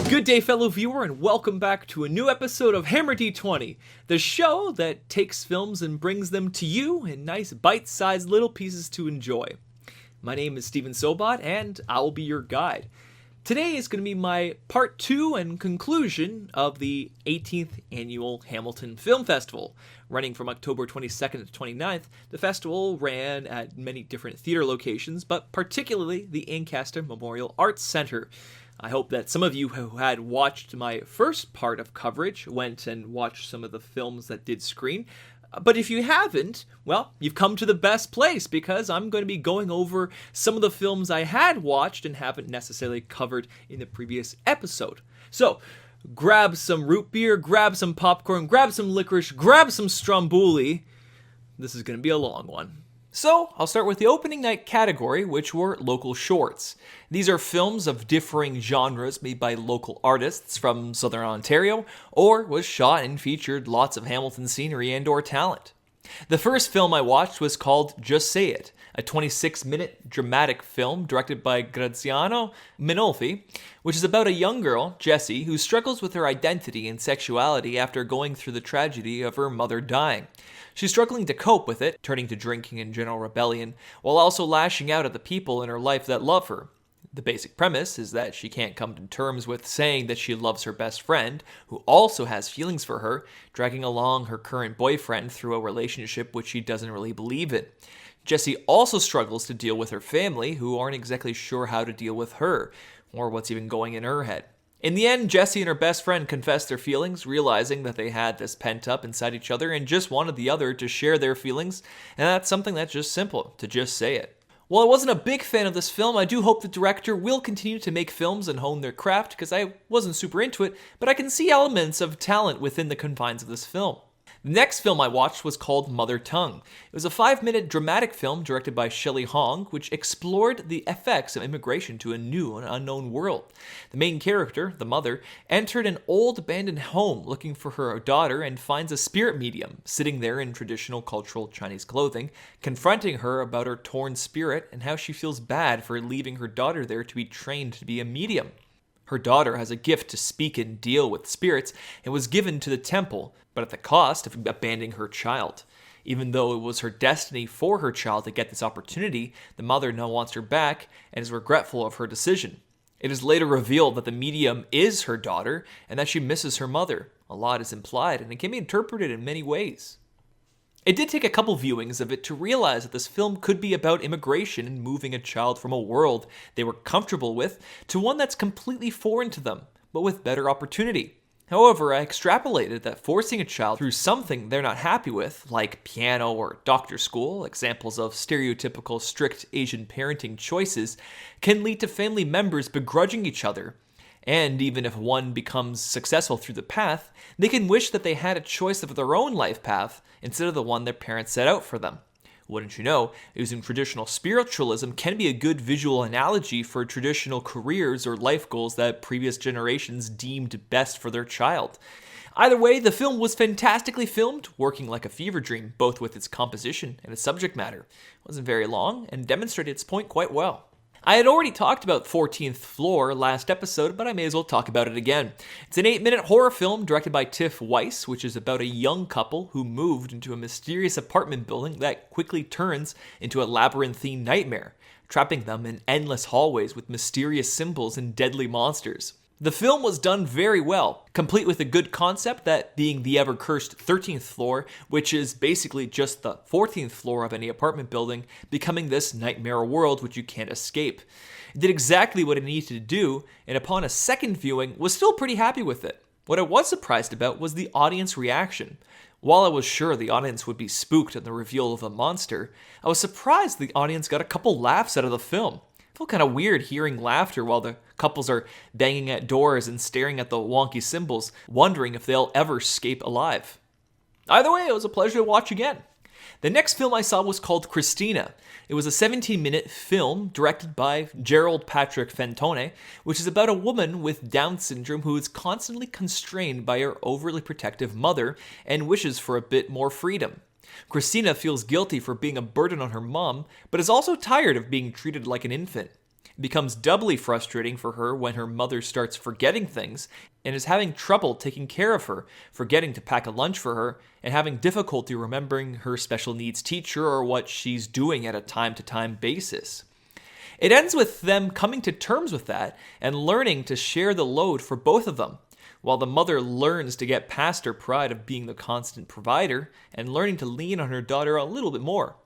Good day, fellow viewer, and welcome back to a new episode of Hammer D20, the show that takes films and brings them to you in nice bite-sized little pieces to enjoy. My name is Steven Sobot, and I will be your guide. Today is going to be my part 2 and conclusion of the 18th Annual Hamilton Film Festival. Running from October 22nd to 29th, the festival ran at many different theater locations, but particularly the Ancaster Memorial Arts Center. I hope that some of you who had watched my first part of coverage went and watched some of the films that did screen. But if you haven't, well, you've come to the best place because I'm going to be going over some of the films I had watched and haven't necessarily covered in the previous episode. So, grab some root beer, grab some popcorn, grab some licorice, grab some stromboli. This is going to be a long one. So, I'll start with the opening night category, which were local shorts. These are films of differing genres made by local artists from Southern Ontario, or was shot and featured lots of Hamilton scenery and or talent. The first film I watched was called Just Say It, a 26-minute dramatic film directed by Graziano Minolfi, which is about a young girl, Jessie, who struggles with her identity and sexuality after going through the tragedy of her mother dying. She's struggling to cope with it, turning to drinking and general rebellion, while also lashing out at the people in her life that love her. The basic premise is that she can't come to terms with saying that she loves her best friend, who also has feelings for her, dragging along her current boyfriend through a relationship which she doesn't really believe in. Jessie also struggles to deal with her family, who aren't exactly sure how to deal with her, or what's even going in her head. In the end, Jessie and her best friend confess their feelings, realizing that they had this pent up inside each other and just wanted the other to share their feelings, and that's something that's just simple, to just say it. While I wasn't a big fan of this film, I do hope the director will continue to make films and hone their craft, because I wasn't super into it, but I can see elements of talent within the confines of this film. The next film I watched was called Mother Tongue. It was a 5-minute dramatic film directed by Shelley Hong, which explored the effects of immigration to a new and unknown world. The main character, the mother, entered an old abandoned home looking for her daughter and finds a spirit medium sitting there in traditional cultural Chinese clothing, confronting her about her torn spirit and how she feels bad for leaving her daughter there to be trained to be a medium. Her daughter has a gift to speak and deal with spirits and was given to the temple, but at the cost of abandoning her child. Even though it was her destiny for her child to get this opportunity, the mother now wants her back and is regretful of her decision. It is later revealed that the medium is her daughter and that she misses her mother. A lot is implied, and it can be interpreted in many ways. It did take a couple viewings of it to realize that this film could be about immigration and moving a child from a world they were comfortable with to one that's completely foreign to them, but with better opportunity. However, I extrapolated that forcing a child through something they're not happy with, like piano or doctor school, examples of stereotypical strict Asian parenting choices, can lead to family members begrudging each other. And even if one becomes successful through the path, they can wish that they had a choice of their own life path instead of the one their parents set out for them. Wouldn't you know, using traditional spiritualism can be a good visual analogy for traditional careers or life goals that previous generations deemed best for their child. Either way, the film was fantastically filmed, working like a fever dream, both with its composition and its subject matter. It wasn't very long and demonstrated its point quite well. I had already talked about 14th Floor last episode, but I may as well talk about it again. It's an 8-minute horror film directed by Tiff Weiss, which is about a young couple who moved into a mysterious apartment building that quickly turns into a labyrinthine nightmare, trapping them in endless hallways with mysterious symbols and deadly monsters. The film was done very well, complete with a good concept, that being the ever-cursed 13th floor, which is basically just the 14th floor of any apartment building, becoming this nightmare world which you can't escape. It did exactly what it needed to do, and upon a second viewing, was still pretty happy with it. What I was surprised about was the audience reaction. While I was sure the audience would be spooked at the reveal of the monster, I was surprised the audience got a couple laughs out of the film. I feel kind of weird hearing laughter while the couples are banging at doors and staring at the wonky symbols, wondering if they'll ever escape alive. Either way, it was a pleasure to watch again. The next film I saw was called Christina. It was a 17-minute film directed by Gerald Patrick Fentone, which is about a woman with Down syndrome who is constantly constrained by her overly protective mother and wishes for a bit more freedom. Christina feels guilty for being a burden on her mom, but is also tired of being treated like an infant. It becomes doubly frustrating for her when her mother starts forgetting things and is having trouble taking care of her, forgetting to pack a lunch for her, and having difficulty remembering her special needs teacher or what she's doing at a time-to-time basis. It ends with them coming to terms with that and learning to share the load for both of them, while the mother learns to get past her pride of being the constant provider and learning to lean on her daughter a little bit more.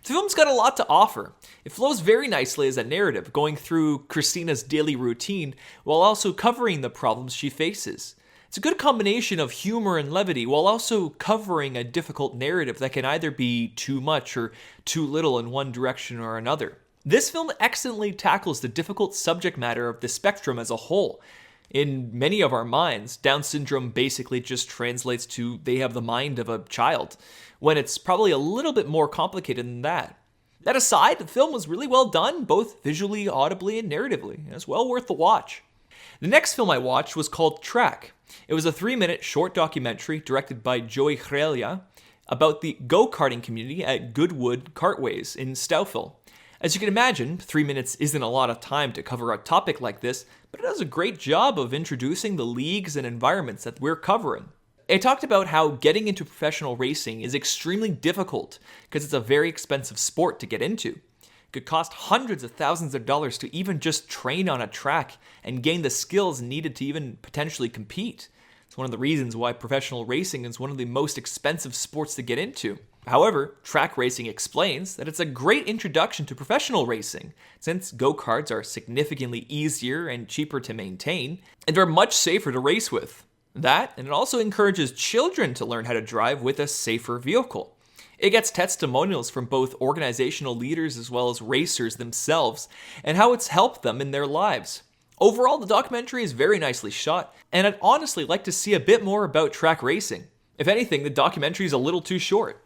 The film's got a lot to offer. It flows very nicely as a narrative, going through Christina's daily routine while also covering the problems she faces. It's a good combination of humor and levity while also covering a difficult narrative that can either be too much or too little in one direction or another. This film excellently tackles the difficult subject matter of the spectrum as a whole. In many of our minds, Down syndrome basically just translates to they have the mind of a child, when it's probably a little bit more complicated than that. That aside, the film was really well done, both visually, audibly, and narratively. It's well worth the watch. The next film I watched was called Track. It was a 3-minute short documentary directed by Joey Grella about the go-karting community at Goodwood Kartways in Stouffville. As you can imagine, 3 minutes isn't a lot of time to cover a topic like this, but it does a great job of introducing the leagues and environments that we're covering. It talked about how getting into professional racing is extremely difficult because it's a very expensive sport to get into. It could cost hundreds of thousands of dollars to even just train on a track and gain the skills needed to even potentially compete. It's one of the reasons why professional racing is one of the most expensive sports to get into. However, track racing explains that it's a great introduction to professional racing, since go-karts are significantly easier and cheaper to maintain, and they're much safer to race with. That, and it also encourages children to learn how to drive with a safer vehicle. It gets testimonials from both organizational leaders as well as racers themselves, and how it's helped them in their lives. Overall, the documentary is very nicely shot, and I'd honestly like to see a bit more about track racing. If anything, the documentary is a little too short.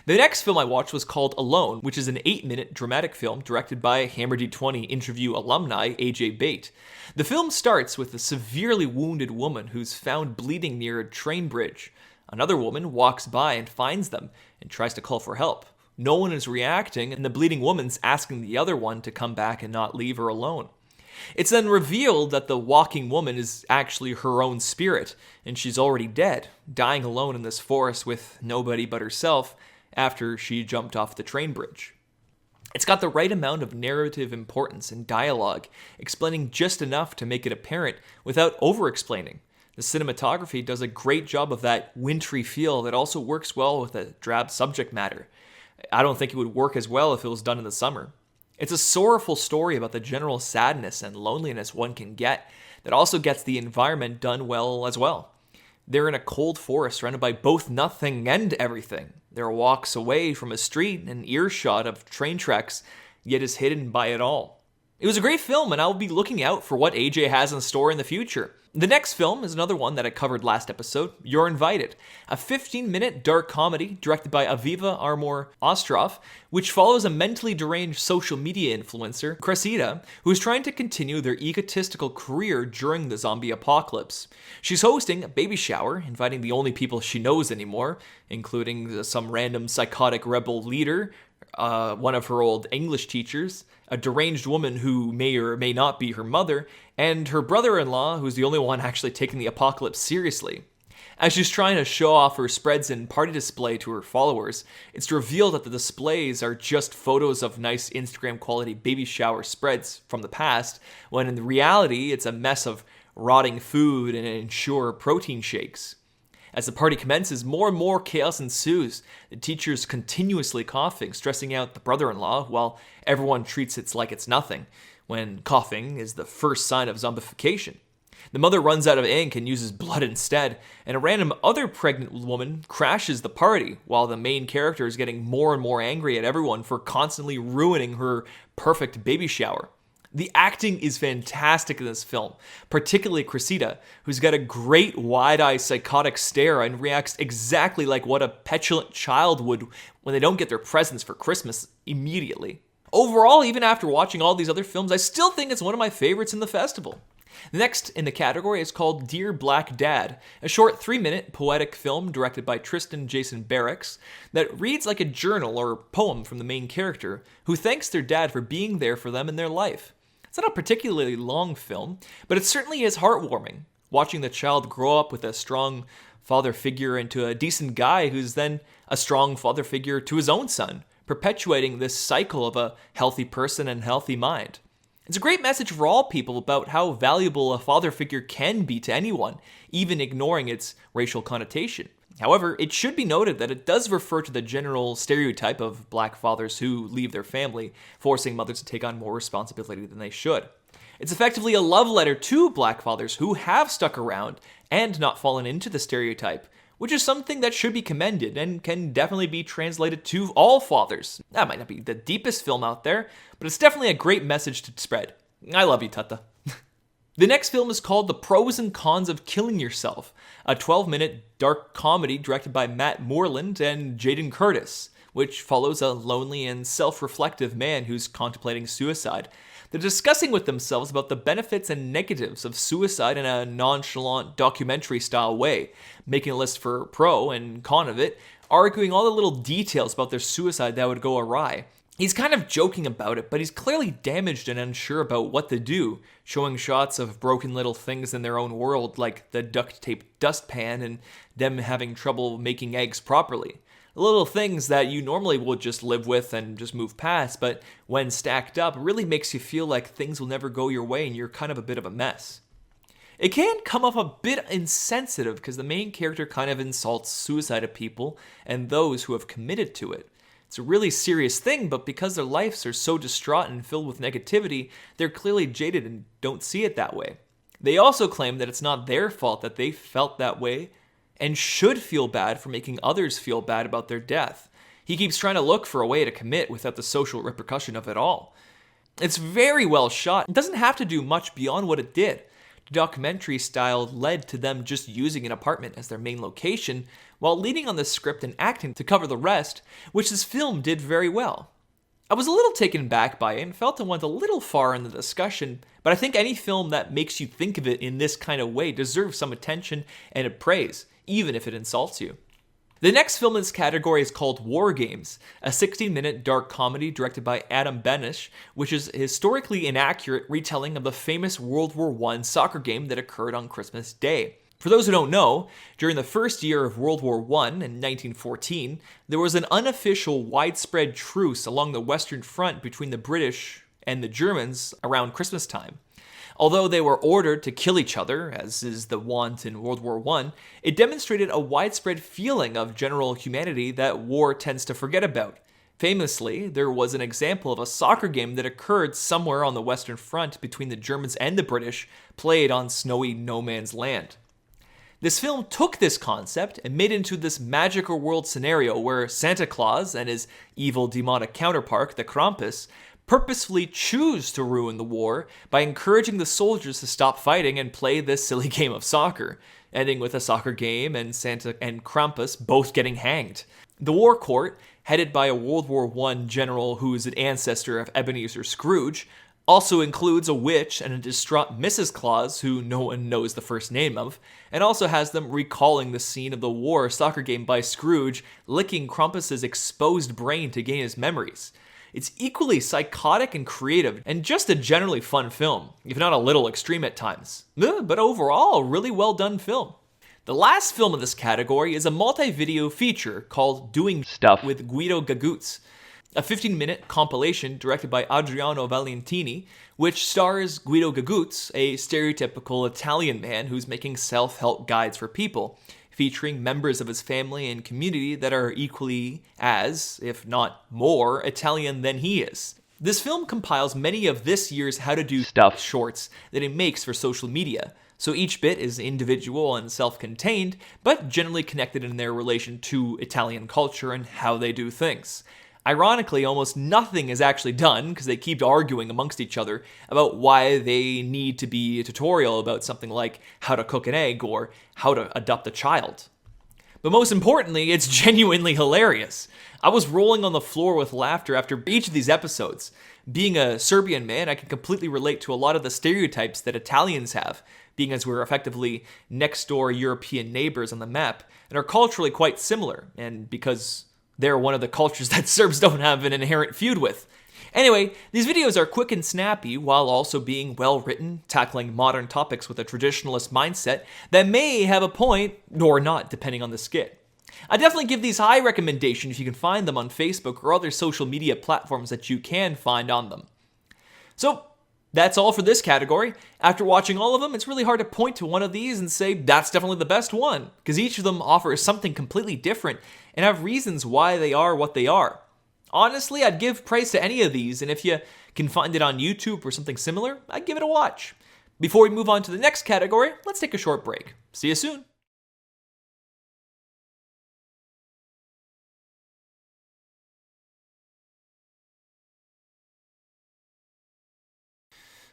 The next film I watched was called Alone, which is an 8-minute dramatic film directed by Hammer D20 interview alumni AJ Bate. The film starts with a severely wounded woman who's found bleeding near a train bridge. Another woman walks by and finds them and tries to call for help. No one is reacting, and the bleeding woman's asking the other one to come back and not leave her alone. It's then revealed that the walking woman is actually her own spirit, and she's already dead, dying alone in this forest with nobody but herself after she jumped off the train bridge. It's got the right amount of narrative importance and dialogue, explaining just enough to make it apparent without over-explaining. The cinematography does a great job of that wintry feel that also works well with a drab subject matter. I don't think it would work as well if it was done in the summer. It's a sorrowful story about the general sadness and loneliness one can get that also gets the environment done well as well. They're in a cold forest surrounded by both nothing and everything. They're walks away from a street and earshot of train tracks, yet is hidden by it all. It was a great film, and I'll be looking out for what AJ has in store in the future. The next film is another one that I covered last episode, You're Invited, a 15-minute dark comedy directed by Aviva Armour Ostrov, which follows a mentally deranged social media influencer, Cressida, who is trying to continue their egotistical career during the zombie apocalypse. She's hosting a baby shower, inviting the only people she knows anymore, including some random psychotic rebel leader, one of her old English teachers, a deranged woman who may or may not be her mother, and her brother-in-law, who's the only one actually taking the apocalypse seriously. As she's trying to show off her spreads and party display to her followers, it's revealed that the displays are just photos of nice Instagram-quality baby shower spreads from the past, when in reality it's a mess of rotting food and Ensure protein shakes. As the party commences, more and more chaos ensues, the teachers continuously coughing, stressing out the brother-in-law, while everyone treats it like it's nothing, when coughing is the first sign of zombification. The mother runs out of ink and uses blood instead, and a random other pregnant woman crashes the party, while the main character is getting more and more angry at everyone for constantly ruining her perfect baby shower. The acting is fantastic in this film, particularly Cressida, who's got a great wide-eye psychotic stare and reacts exactly like what a petulant child would when they don't get their presents for Christmas immediately. Overall, even after watching all these other films, I still think it's one of my favorites in the festival. The next in the category is called Dear Black Dad, a short 3-minute poetic film directed by Tristan Jason Barracks that reads like a journal or poem from the main character, who thanks their dad for being there for them in their life. It's not a particularly long film, but it certainly is heartwarming, watching the child grow up with a strong father figure into a decent guy who's then a strong father figure to his own son, perpetuating this cycle of a healthy person and healthy mind. It's a great message for all people about how valuable a father figure can be to anyone, even ignoring its racial connotation. However, it should be noted that it does refer to the general stereotype of black fathers who leave their family, forcing mothers to take on more responsibility than they should. It's effectively a love letter to black fathers who have stuck around and not fallen into the stereotype, which is something that should be commended and can definitely be translated to all fathers. That might not be the deepest film out there, but it's definitely a great message to spread. I love you, Tata. The next film is called The Pros and Cons of Killing Yourself, a 12-minute dark comedy directed by Matt Moreland and Jaden Curtis, which follows a lonely and self-reflective man who's contemplating suicide. They're discussing with themselves about the benefits and negatives of suicide in a nonchalant documentary-style way, making a list for pro and con of it, arguing all the little details about their suicide that would go awry. He's kind of joking about it, but he's clearly damaged and unsure about what to do, showing shots of broken little things in their own world, like the duct tape dustpan and them having trouble making eggs properly. Little things that you normally would just live with and just move past, but when stacked up, really makes you feel like things will never go your way and you're kind of a bit of a mess. It can come off a bit insensitive because the main character kind of insults suicide of people and those who have committed to it. It's a really serious thing, but because their lives are so distraught and filled with negativity, they're clearly jaded and don't see it that way. They also claim that it's not their fault that they felt that way and should feel bad for making others feel bad about their death. He keeps trying to look for a way to commit without the social repercussion of it all. It's very well shot. It doesn't have to do much beyond what it did. The documentary style led to them just using an apartment as their main location, while leaning on the script and acting to cover the rest, which this film did very well. I was a little taken back by it and felt it went a little far in the discussion, but I think any film that makes you think of it in this kind of way deserves some attention and praise, even if it insults you. The next film in this category is called War Games, a 16-minute dark comedy directed by Adam Benish, which is a historically inaccurate retelling of the famous World War I soccer game that occurred on Christmas Day. For those who don't know, during the first year of World War I in 1914, there was an unofficial widespread truce along the Western Front between the British and the Germans around Christmas time. Although they were ordered to kill each other, as is the wont in World War I, it demonstrated a widespread feeling of general humanity that war tends to forget about. Famously, there was an example of a soccer game that occurred somewhere on the Western Front between the Germans and the British, played on snowy no man's land. This film took this concept and made it into this magical world scenario where Santa Claus and his evil demonic counterpart, the Krampus, purposefully choose to ruin the war by encouraging the soldiers to stop fighting and play this silly game of soccer, ending with a soccer game and Santa and Krampus both getting hanged. The war court, headed by a World War I general who is an ancestor of Ebenezer Scrooge, also includes a witch and a distraught Mrs. Claus, who no one knows the first name of, and also has them recalling the scene of the war soccer game by Scrooge licking Krampus's exposed brain to gain his memories. It's equally psychotic and creative, and just a generally fun film, if not a little extreme at times. But overall, a really well done film. The last film in this category is a multi-video feature called Doing Stuff with Guido Gagutz, a 15-minute compilation directed by Adriano Valentini, which stars Guido Gagutz, a stereotypical Italian man who's making self-help guides for people, featuring members of his family and community that are equally as, if not more, Italian than he is. This film compiles many of this year's How to Do Stuff shorts that it makes for social media, so each bit is individual and self-contained, but generally connected in their relation to Italian culture and how they do things. Ironically, almost nothing is actually done because they keep arguing amongst each other about why they need to be a tutorial about something like how to cook an egg or how to adopt a child. But most importantly, it's genuinely hilarious. I was rolling on the floor with laughter after each of these episodes. Being a Serbian man, I can completely relate to a lot of the stereotypes that Italians have, being as we're effectively next-door European neighbors on the map, and are culturally quite similar, and because they're one of the cultures that Serbs don't have an inherent feud with. Anyway, these videos are quick and snappy while also being well written, tackling modern topics with a traditionalist mindset that may have a point or not depending on the skit. I definitely give these high recommendation if you can find them on Facebook or other social media platforms that you can find on them. So, that's all for this category. After watching all of them, it's really hard to point to one of these and say that's definitely the best one, because each of them offers something completely different and have reasons why they are what they are. Honestly, I'd give praise to any of these, and if you can find it on YouTube or something similar, I'd give it a watch. Before we move on to the next category, let's take a short break. See you soon.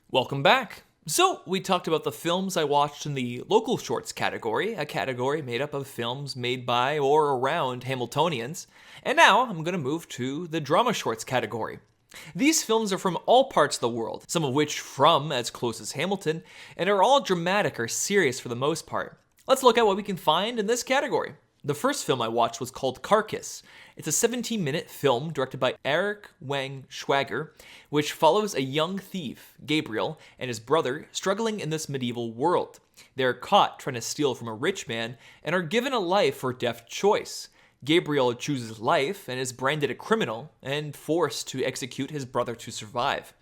Welcome back. So, we talked about the films I watched in the local shorts category, a category made up of films made by or around Hamiltonians, and now I'm going to move to the drama shorts category. These films are from all parts of the world, some of which from as close as Hamilton, and are all dramatic or serious for the most part. Let's look at what we can find in this category. The first film I watched was called Carcass. It's a 17-minute film directed by Eric Wang Schwager, which follows a young thief, Gabriel, and his brother struggling in this medieval world. They are caught trying to steal from a rich man and are given a life or death choice. Gabriel chooses life and is branded a criminal and forced to execute his brother to survive.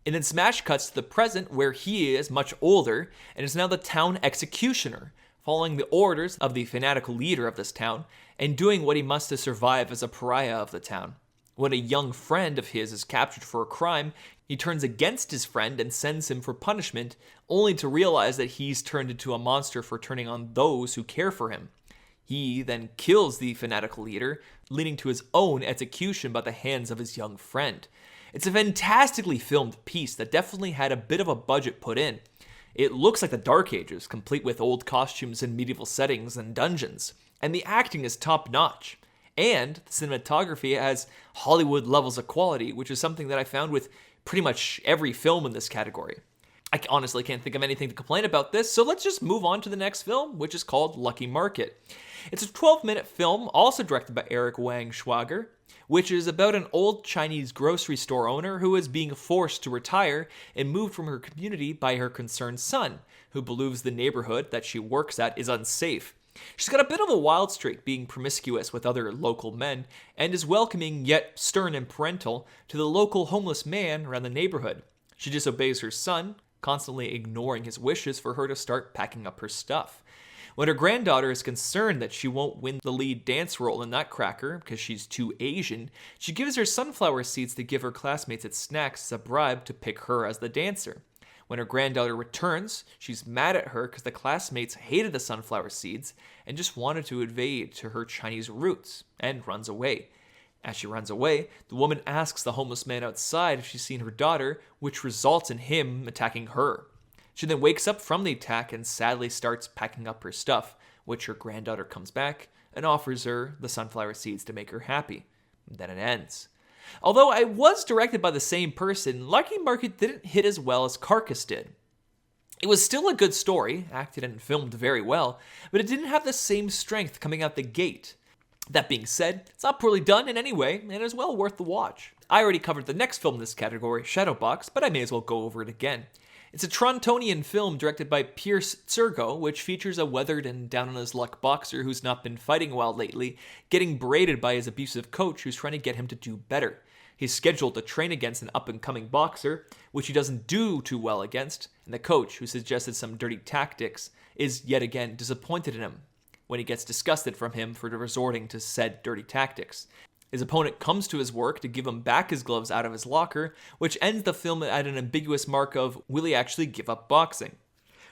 And then smash cuts to the present where he is much older and is now the town executioner, following the orders of the fanatical leader of this town, and doing what he must to survive as a pariah of the town. When a young friend of his is captured for a crime, he turns against his friend and sends him for punishment, only to realize that he's turned into a monster for turning on those who care for him. He then kills the fanatical leader, leading to his own execution by the hands of his young friend. It's a fantastically filmed piece that definitely had a bit of a budget put in. It looks like the Dark Ages, complete with old costumes in medieval settings and dungeons. And the acting is top-notch. And the cinematography has Hollywood levels of quality, which is something that I found with pretty much every film in this category. I honestly can't think of anything to complain about this, so let's just move on to the next film, which is called Lucky Market. It's a 12-minute film, also directed by Eric Wang Schwager, which is about an old Chinese grocery store owner who is being forced to retire and moved from her community by her concerned son, who believes the neighborhood that she works at is unsafe. She's got a bit of a wild streak, being promiscuous with other local men, and is welcoming yet stern and parental to the local homeless man around the neighborhood. She disobeys her son, constantly ignoring his wishes for her to start packing up her stuff. When her granddaughter is concerned that she won't win the lead dance role in Nutcracker because she's too Asian, she gives her sunflower seeds to give her classmates at snacks as a bribe to pick her as the dancer. When her granddaughter returns, she's mad at her because the classmates hated the sunflower seeds and just wanted to evade to her Chinese roots, and runs away. As she runs away, the woman asks the homeless man outside if she's seen her daughter, which results in him attacking her. She then wakes up from the attack and sadly starts packing up her stuff, which her granddaughter comes back and offers her the sunflower seeds to make her happy. Then it ends. Although it was directed by the same person, Lucky Market didn't hit as well as Carcass did. It was still a good story, acted and filmed very well, but it didn't have the same strength coming out the gate. That being said, it's not poorly done in any way, and is well worth the watch. I already covered the next film in this category, Shadowbox, but I may as well go over it again. It's a Torontonian film directed by Pierce Tsurgo, which features a weathered and down-on-his-luck boxer who's not been fighting well lately, getting berated by his abusive coach who's trying to get him to do better. He's scheduled to train against an up-and-coming boxer, which he doesn't do too well against, and the coach, who suggested some dirty tactics, is yet again disappointed in him when he gets disgusted from him for resorting to said dirty tactics. His opponent comes to his work to give him back his gloves out of his locker, which ends the film at an ambiguous mark of, will he actually give up boxing?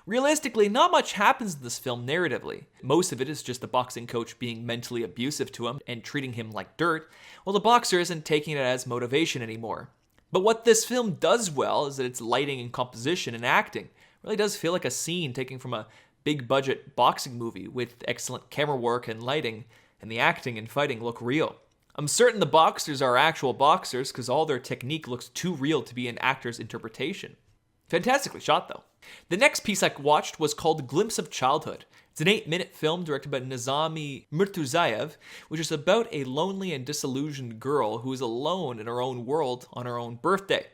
Realistically, not much happens in this film narratively. Most of it is just the boxing coach being mentally abusive to him and treating him like dirt, while the boxer isn't taking it as motivation anymore. But what this film does well is that its lighting and composition and acting really does feel like a scene taken from a big budget boxing movie with excellent camera work and lighting, and the acting and fighting look real. I'm certain the boxers are actual boxers because all their technique looks too real to be an actor's interpretation. Fantastically shot though. The next piece I watched was called Glimpse of Childhood. It's an 8-minute film directed by Nizami Murtuzaev, which is about a lonely and disillusioned girl who is alone in her own world on her own birthday.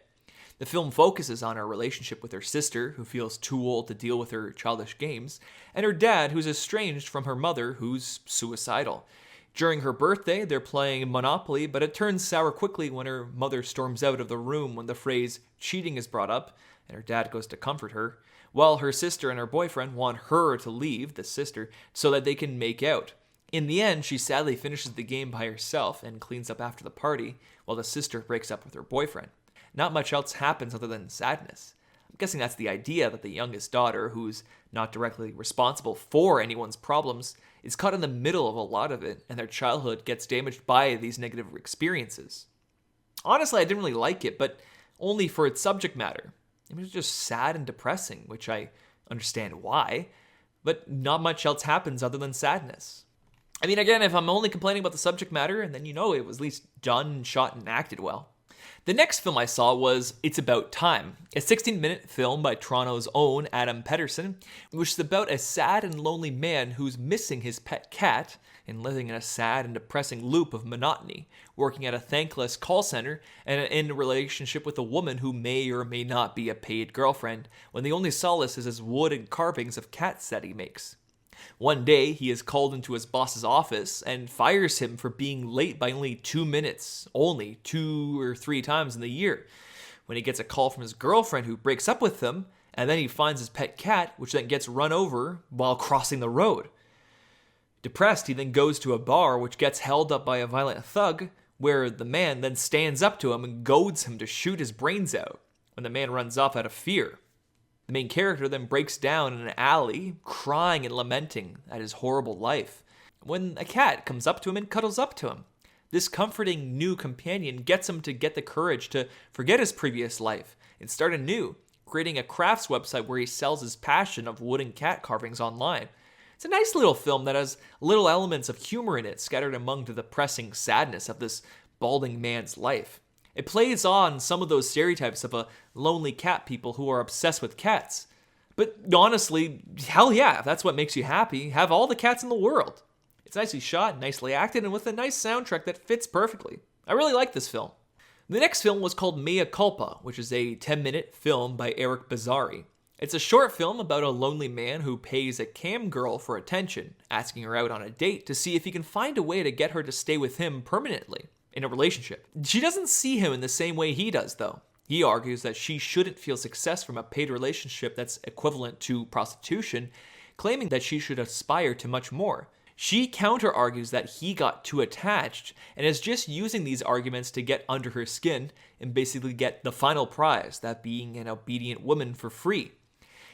The film focuses on her relationship with her sister, who feels too old to deal with her childish games, and her dad, who's estranged from her mother, who's suicidal. During her birthday, they're playing Monopoly, but it turns sour quickly when her mother storms out of the room when the phrase cheating is brought up, and her dad goes to comfort her, while her sister and her boyfriend want her to leave, the sister, so that they can make out. In the end, she sadly finishes the game by herself and cleans up after the party, while the sister breaks up with her boyfriend. Not much else happens other than sadness. I'm guessing that's the idea that the youngest daughter, who's not directly responsible for anyone's problems, is caught in the middle of a lot of it, and their childhood gets damaged by these negative experiences. Honestly, I didn't really like it, but only for its subject matter. It was just sad and depressing, which I understand why, but not much else happens other than sadness. I mean, again, if I'm only complaining about the subject matter, and then it was at least done, shot, and acted well. The next film I saw was It's About Time, a 16-minute film by Toronto's own Adam Pedersen, which is about a sad and lonely man who's missing his pet cat and living in a sad and depressing loop of monotony, working at a thankless call center and in a relationship with a woman who may or may not be a paid girlfriend, when the only solace is his wood and carvings of cats that he makes. One day, he is called into his boss's office and fires him for being late by only 2 minutes, only 2 or 3 times in the year. When he gets a call from his girlfriend who breaks up with him, and then he finds his pet cat, which then gets run over while crossing the road. Depressed, he then goes to a bar which gets held up by a violent thug, where the man then stands up to him and goads him to shoot his brains out, when the man runs off out of fear. The main character then breaks down in an alley, crying and lamenting at his horrible life, when a cat comes up to him and cuddles up to him. This comforting new companion gets him to get the courage to forget his previous life and start anew, creating a crafts website where he sells his passion of wooden cat carvings online. It's a nice little film that has little elements of humor in it, scattered among the depressing sadness of this balding man's life. It plays on some of those stereotypes of a lonely cat people who are obsessed with cats. But honestly, hell yeah, if that's what makes you happy, have all the cats in the world. It's nicely shot, nicely acted, and with a nice soundtrack that fits perfectly. I really like this film. The next film was called Mea Culpa, which is a 10-minute film by Eric Bizzari. It's a short film about a lonely man who pays a cam girl for attention, asking her out on a date to see if he can find a way to get her to stay with him permanently in a relationship. She doesn't see him in the same way he does, though. He argues that she shouldn't feel success from a paid relationship that's equivalent to prostitution, claiming that she should aspire to much more. She counter-argues that he got too attached and is just using these arguments to get under her skin and basically get the final prize, that being an obedient woman for free.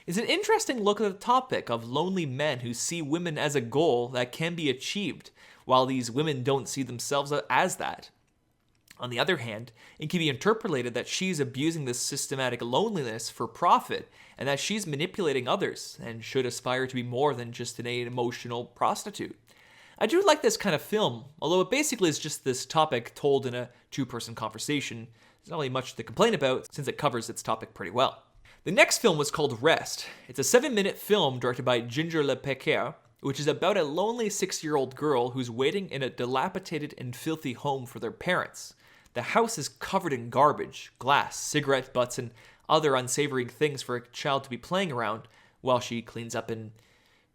It's an interesting look at the topic of lonely men who see women as a goal that can be achieved, while these women don't see themselves as that. On the other hand, it can be interpreted that she's abusing this systematic loneliness for profit, and that she's manipulating others, and should aspire to be more than just an emotional prostitute. I do like this kind of film, although it basically is just this topic told in a two-person conversation. There's not really much to complain about, since it covers its topic pretty well. The next film was called Rest. It's a 7-minute film directed by Ginger Lepecquer, which is about a lonely 6-year-old girl who's waiting in a dilapidated and filthy home for their parents. The house is covered in garbage, glass, cigarette butts, and other unsavory things for a child to be playing around, while she cleans up and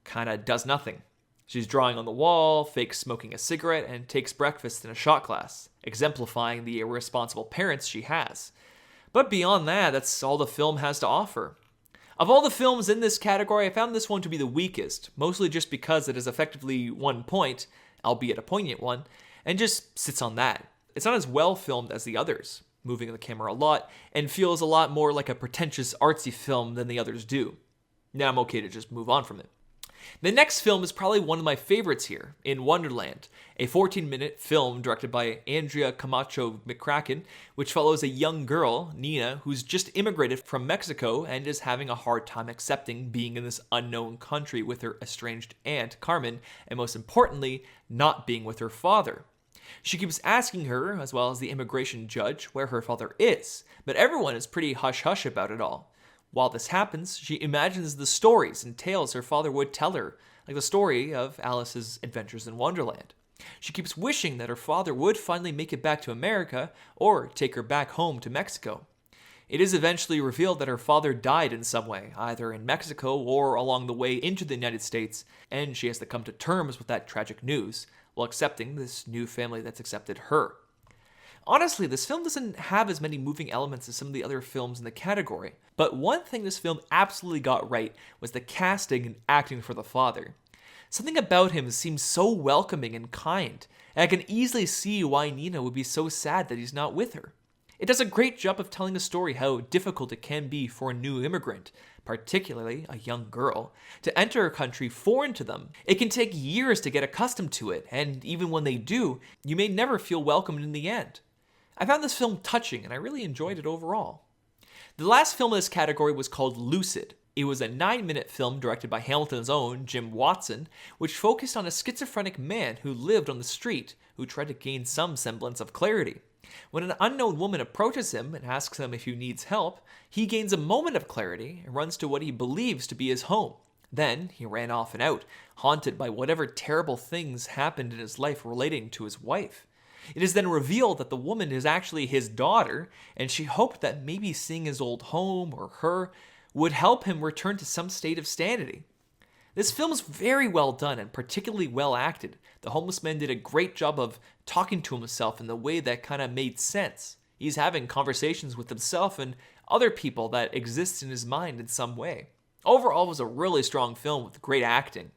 kinda does nothing. She's drawing on the wall, fake smoking a cigarette, and takes breakfast in a shot glass, exemplifying the irresponsible parents she has. But beyond that, that's all the film has to offer. Of all the films in this category, I found this one to be the weakest, mostly just because it is effectively one point, albeit a poignant one, and just sits on that. It's not as well filmed as the others, moving the camera a lot, and feels a lot more like a pretentious artsy film than the others do. Now I'm okay to just move on from it. The next film is probably one of my favorites here, In Wonderland, a 14-minute film directed by Andrea Camacho McCracken, which follows a young girl, Nina, who's just immigrated from Mexico and is having a hard time accepting being in this unknown country with her estranged aunt, Carmen, and most importantly, not being with her father. She keeps asking her, as well as the immigration judge, where her father is, but everyone is pretty hush-hush about it all. While this happens, she imagines the stories and tales her father would tell her, like the story of Alice's adventures in Wonderland. She keeps wishing that her father would finally make it back to America or take her back home to Mexico. It is eventually revealed that her father died in some way, either in Mexico or along the way into the United States, and she has to come to terms with that tragic news, while accepting this new family that's accepted her. Honestly, this film doesn't have as many moving elements as some of the other films in the category, but one thing this film absolutely got right was the casting and acting for the father. Something about him seems so welcoming and kind, and I can easily see why Nina would be so sad that he's not with her. It does a great job of telling a story how difficult it can be for a new immigrant, particularly a young girl, to enter a country foreign to them. It can take years to get accustomed to it, and even when they do, you may never feel welcomed in the end. I found this film touching, and I really enjoyed it overall. The last film in this category was called Lucid. It was a 9-minute film directed by Hamilton's own Jim Watson, which focused on a schizophrenic man who lived on the street, who tried to gain some semblance of clarity. When an unknown woman approaches him and asks him if he needs help, he gains a moment of clarity and runs to what he believes to be his home. Then he ran off and out, haunted by whatever terrible things happened in his life relating to his wife. It is then revealed that the woman is actually his daughter, and she hoped that maybe seeing his old home or her would help him return to some state of sanity. This film is very well done and particularly well acted. The homeless man did a great job of talking to himself in the way that kind of made sense. He's having conversations with himself and other people that exist in his mind in some way. Overall, it was a really strong film with great acting.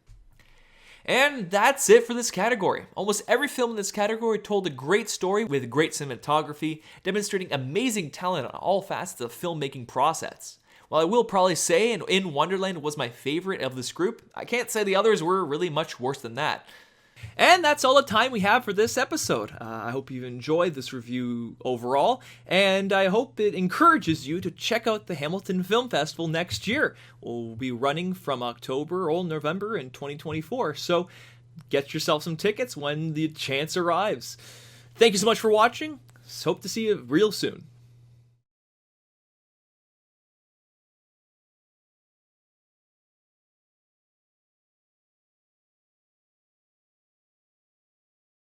And that's it for this category. Almost every film in this category told a great story with great cinematography, demonstrating amazing talent on all facets of the filmmaking process. While I will probably say In Wonderland was my favorite of this group, I can't say the others were really much worse than that. And that's all the time we have for this episode. I hope you've enjoyed this review overall, and I hope it encourages you to check out the Hamilton Film Festival next year. We'll be running from October or November in 2024, so get yourself some tickets when the chance arrives. Thank you so much for watching. Hope to see you real soon.